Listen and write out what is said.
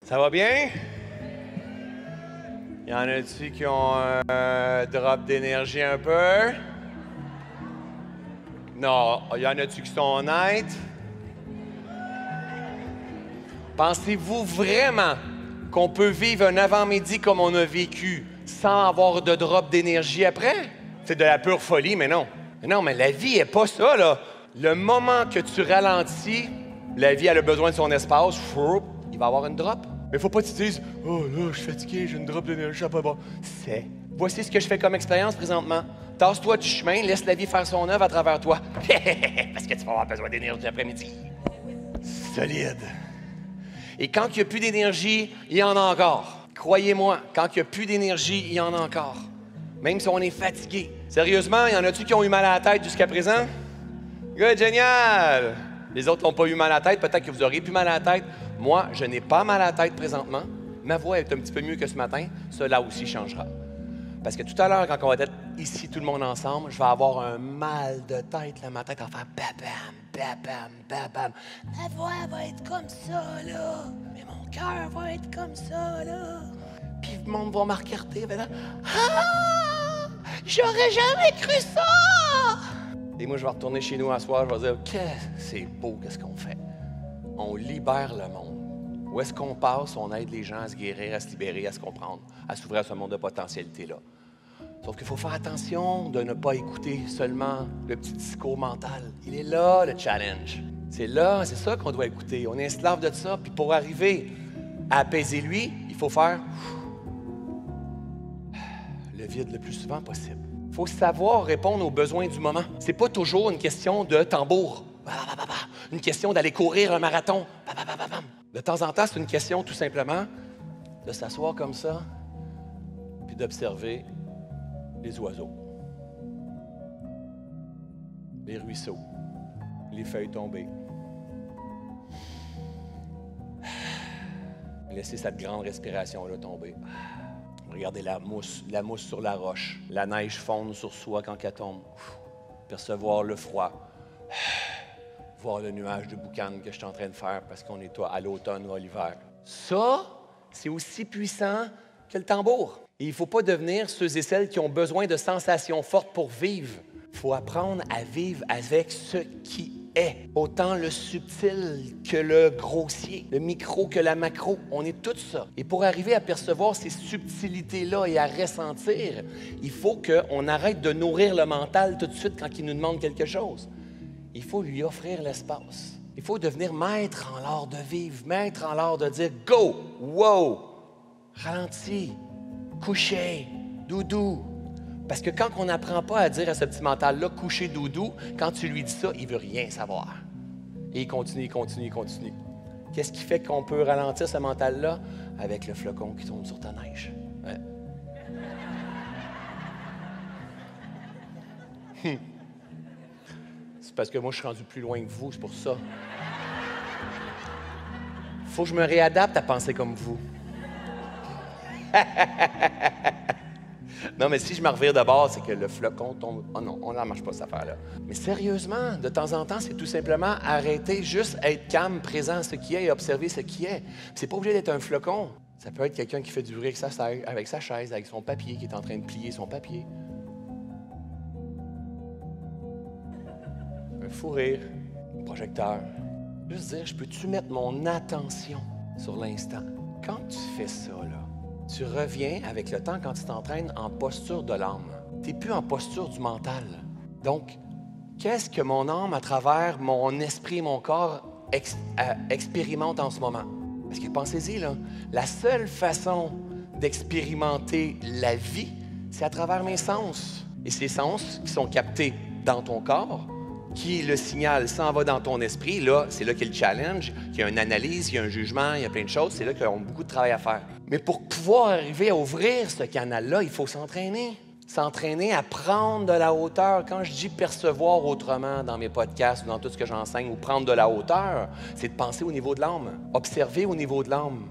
Ça va bien? Y en a-tu qui ont un drop d'énergie un peu? Non. Y en a-tu qui sont honnêtes? Pensez-vous vraiment qu'on peut vivre un avant-midi comme on a vécu sans avoir de drop d'énergie après? C'est de la pure folie, mais non. Mais non, mais la vie n'est pas ça, là. Le moment que tu ralentis, la vie elle a besoin de son espace, il va y avoir une drop. Mais faut pas que tu te dises « Oh là, je suis fatigué, j'ai une drop d'énergie, ça va pas bon. » Voici ce que je fais comme expérience présentement. Tasse-toi du chemin, laisse la vie faire son œuvre à travers toi. Parce que tu vas avoir besoin d'énergie après-midi. Solide. Et quand il n'y a plus d'énergie, il y en a encore. Croyez-moi, quand il n'y a plus d'énergie, il y en a encore. Même si on est fatigué. Sérieusement, il y en a-tu qui ont eu mal à la tête jusqu'à présent? Good, génial! Les autres n'ont pas eu mal à la tête, peut-être que vous aurez plus mal à la tête. Moi, je n'ai pas mal à la tête présentement. Ma voix est un petit peu mieux que ce matin. Cela aussi changera. Parce que tout à l'heure, quand on va être ici, tout le monde ensemble, je vais avoir un mal de tête. Là, ma tête va faire babam, babam, babam. Ma voix va être comme ça, là. Mais mon cœur va être comme ça, là. Puis le monde va me regarder. Ah! J'aurais jamais cru ça! Et moi, je vais retourner chez nous un soir, je vais dire, c'est beau, qu'est-ce qu'on fait? On libère le monde. Où est-ce qu'on passe, on aide les gens à se guérir, à se libérer, à se comprendre, à s'ouvrir à ce monde de potentialité-là. Sauf qu'il faut faire attention de ne pas écouter seulement le petit discours mental. Il est là, le challenge. C'est là, c'est ça qu'on doit écouter. On est esclave de ça, puis pour arriver à apaiser lui, il faut faire le vide le plus souvent possible. Il faut savoir répondre aux besoins du moment. C'est pas toujours une question de tambour. Une question d'aller courir un marathon. De temps en temps, c'est une question tout simplement de s'asseoir comme ça puis d'observer les oiseaux, les ruisseaux, les feuilles tombées. Laissez cette grande respiration-là tomber. Regardez la mousse sur la roche, la neige fondre sur soi quand elle tombe. Percevoir le froid. Voir le nuage de boucan que je suis en train de faire parce qu'on est à l'automne ou à l'hiver. Ça, c'est aussi puissant que le tambour. Et il ne faut pas devenir ceux et celles qui ont besoin de sensations fortes pour vivre. Il faut apprendre à vivre avec ce qui est. Autant le subtil que le grossier, le micro que la macro. On est tout ça. Et pour arriver à percevoir ces subtilités-là et à ressentir, il faut qu'on arrête de nourrir le mental tout de suite quand il nous demande quelque chose. Il faut lui offrir l'espace. Il faut devenir maître en l'art de vivre, maître en l'art de dire « Go! Wow! Ralentis! Coucher! Doudou! » Parce que quand on n'apprend pas à dire à ce petit mental-là « Coucher, doudou », quand tu lui dis ça, il ne veut rien savoir. Et il continue, il continue, il continue. Qu'est-ce qui fait qu'on peut ralentir ce mental-là? Avec le flocon qui tombe sur ta neige. Ouais. C'est parce que moi, je suis rendu plus loin que vous, c'est pour ça. Faut que je me réadapte à penser comme vous. Non, mais si je me revire de bord, c'est que le flocon tombe. Oh non, on n'en marche pas, cette affaire-là. Mais sérieusement, de temps en temps, c'est tout simplement arrêter, juste être calme, présent à ce qui est et observer ce qui est. C'est pas obligé d'être un flocon. Ça peut être quelqu'un qui fait du bruit avec sa chaise, avec son papier, qui est en train de plier son papier. Un fou rire, un projecteur. Juste dire, je peux-tu mettre mon attention sur l'instant? Quand tu fais ça, là, tu reviens avec le temps quand tu t'entraînes en posture de l'âme. Tu n'es plus en posture du mental. Donc, qu'est-ce que mon âme, à travers mon esprit et mon corps, expérimente en ce moment? Parce que pensez-y, là, la seule façon d'expérimenter la vie, c'est à travers mes sens. Et ces sens qui sont captés dans ton corps, qui le signal s'en va dans ton esprit, là, c'est là qu'il y a le challenge, qu'il y a une analyse, il y a un jugement, il y a plein de choses, c'est là qu'ils ont beaucoup de travail à faire. Mais pour pouvoir arriver à ouvrir ce canal-là, il faut s'entraîner. S'entraîner à prendre de la hauteur. Quand je dis percevoir autrement dans mes podcasts ou dans tout ce que j'enseigne, ou prendre de la hauteur, c'est de penser au niveau de l'âme, observer au niveau de l'âme.